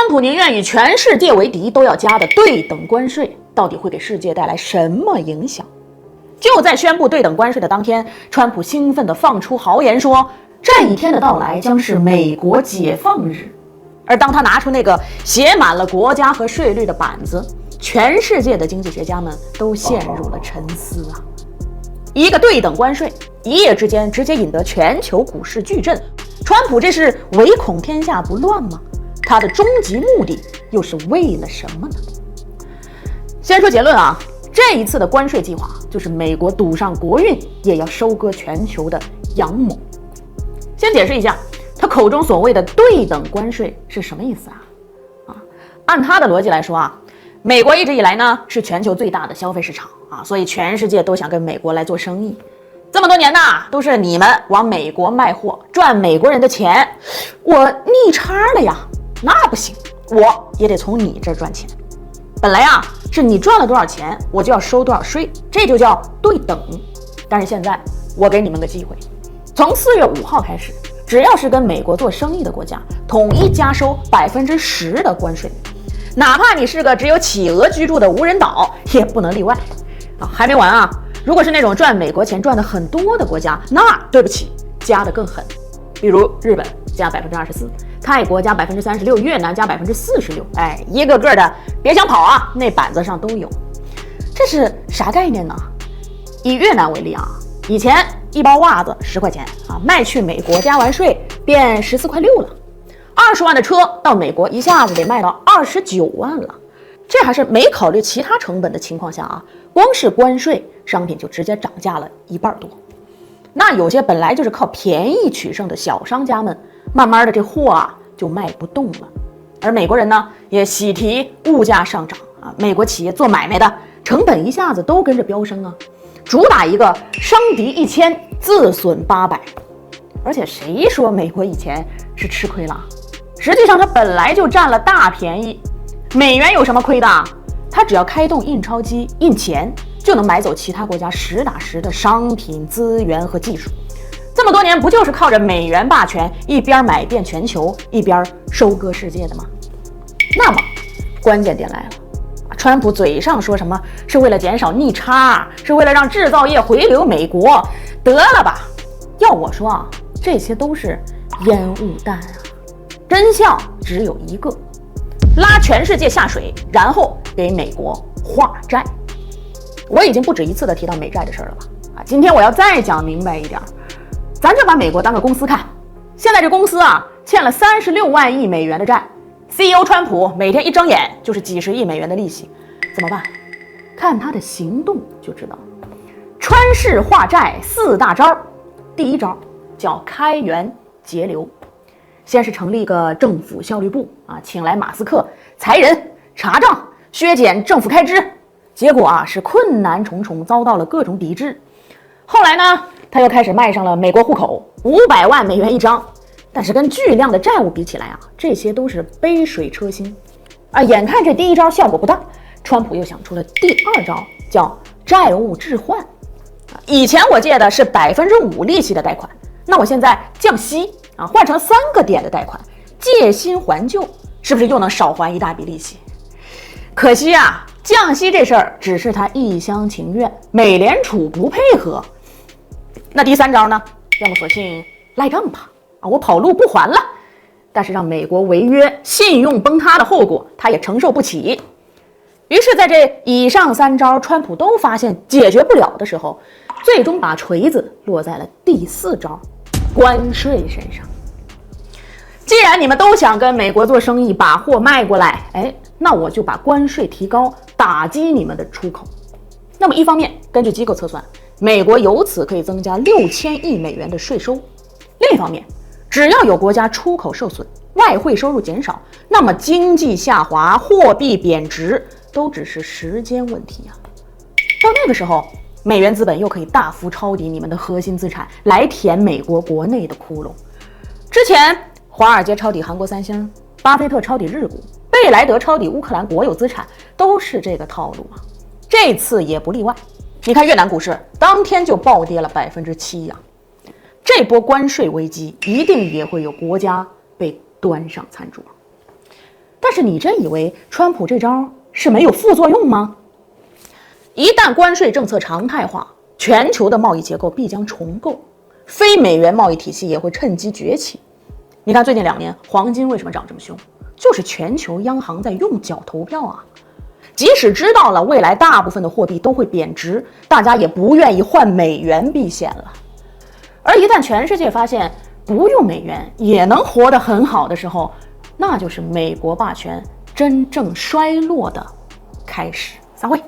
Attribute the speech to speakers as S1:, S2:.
S1: 普宁愿与全世界为敌都要加的对等关税，到底会给世界带来什么影响？就在宣布对等关税的当天，川普兴奋地放出豪言说，这一天的到来将是美国解放日。而当他拿出那个写满了国家和税率的板子，全世界的经济学家们都陷入了沉思啊！一个对等关税，一夜之间直接引得全球股市巨震，川普这是唯恐天下不乱吗？他的终极目的又是为了什么呢？先说结论啊，这一次的关税计划就是美国赌上国运也要收割全球的阳谋。先解释一下，他口中所谓的对等关税是什么意思啊？按他的逻辑来说啊，美国一直以来呢是全球最大的消费市场啊，所以全世界都想跟美国来做生意。这么多年呐，都是你们往美国卖货，赚美国人的钱，我逆差了呀，那不行，我也得从你这儿赚钱。本来啊，是你赚了多少钱，我就要收多少税，这就叫对等。但是现在我给你们个机会，从4月5号开始，只要是跟美国做生意的国家，统一加收10%的关税，哪怕你是个只有企鹅居住的无人岛，也不能例外。还没完啊！如果是那种赚美国钱赚的很多的国家，那对不起，加得更狠。比如日本加24%，泰国加36%，越南加46%，一个个的别想跑啊，那板子上都有。这是啥概念呢？以越南为例啊，以前一包袜子10块钱啊，卖去美国加完税变14.6块了，20万的车到美国一下子得卖到29万了。这还是没考虑其他成本的情况下啊，光是关税，商品就直接涨价了1半多。那有些本来就是靠便宜取胜的小商家们，慢慢的这货啊就卖不动了。而美国人呢，也喜提物价上涨啊，美国企业做买卖的成本一下子都跟着飙升啊，主打一个伤敌1000，自损800。而且谁说美国以前是吃亏了？实际上它本来就占了大便宜。美元有什么亏的？它只要开动印钞机印钱，就能买走其他国家实打实的商品、资源和技术。这么多年不就是靠着美元霸权一边买遍全球，一边收割世界的吗？那么关键点来了，川普嘴上说什么是为了减少逆差，是为了让制造业回流美国，得了吧！要我说啊，这些都是烟雾弹啊！真相只有一个，拉全世界下水，然后给美国化债。我已经不止一次的提到美债的事儿了吧？今天我要再讲明白一点，咱就把美国当个公司看。现在这公司啊，欠了36万亿美元的债 ，CEO 川普每天一睁眼就是几十亿美元的利息，怎么办？看他的行动就知道。川式化债4大招，第一招叫开源节流。先是成立一个政府效率部啊，请来马斯克裁人、查账、削减政府开支，结果啊是困难重重，遭到了各种抵制。后来呢，他又开始卖上了美国户口，500万美元一张，但是跟巨量的债务比起来啊，这些都是杯水车薪啊。眼看这第一招效果不大，川普又想出了第二招，叫债务置换。以前我借的是5%利息的贷款，那我现在降息啊，换成3个点的贷款，借新还旧，是不是又能少还一大笔利息？可惜啊，降息这事儿只是他一厢情愿，美联储不配合。那第3招呢？要么索性赖账吧，我跑路不还了，但是让美国违约、信用崩塌的后果，他也承受不起。于是，在这以上3招川普都发现解决不了的时候，最终把锤子落在了第4招，关税身上。既然你们都想跟美国做生意，把货卖过来，那我就把关税提高，打击你们的出口。那么一方面，根据机构测算，美国由此可以增加6000亿美元的税收；另一方面，只要有国家出口受损，外汇收入减少，那么经济下滑、货币贬值都只是时间问题啊。到那个时候，美元资本又可以大幅抄底你们的核心资产，来填美国国内的窟窿。之前华尔街抄底韩国3星，巴菲特抄底日股，贝莱德抄底乌克兰国有资产，都是这个套路啊。这次也不例外。你看越南股市当天就暴跌了7%啊。这波关税危机一定也会有国家被端上餐桌。但是你真以为川普这招是没有副作用吗？一旦关税政策常态化，全球的贸易结构必将重构，非美元贸易体系也会趁机崛起。你看最近2年黄金为什么涨这么凶？就是全球央行在用脚投票啊。即使知道了未来大部分的货币都会贬值，大家也不愿意换美元避险了。而一旦全世界发现不用美元也能活得很好的时候，那就是美国霸权真正衰落的开始。散会。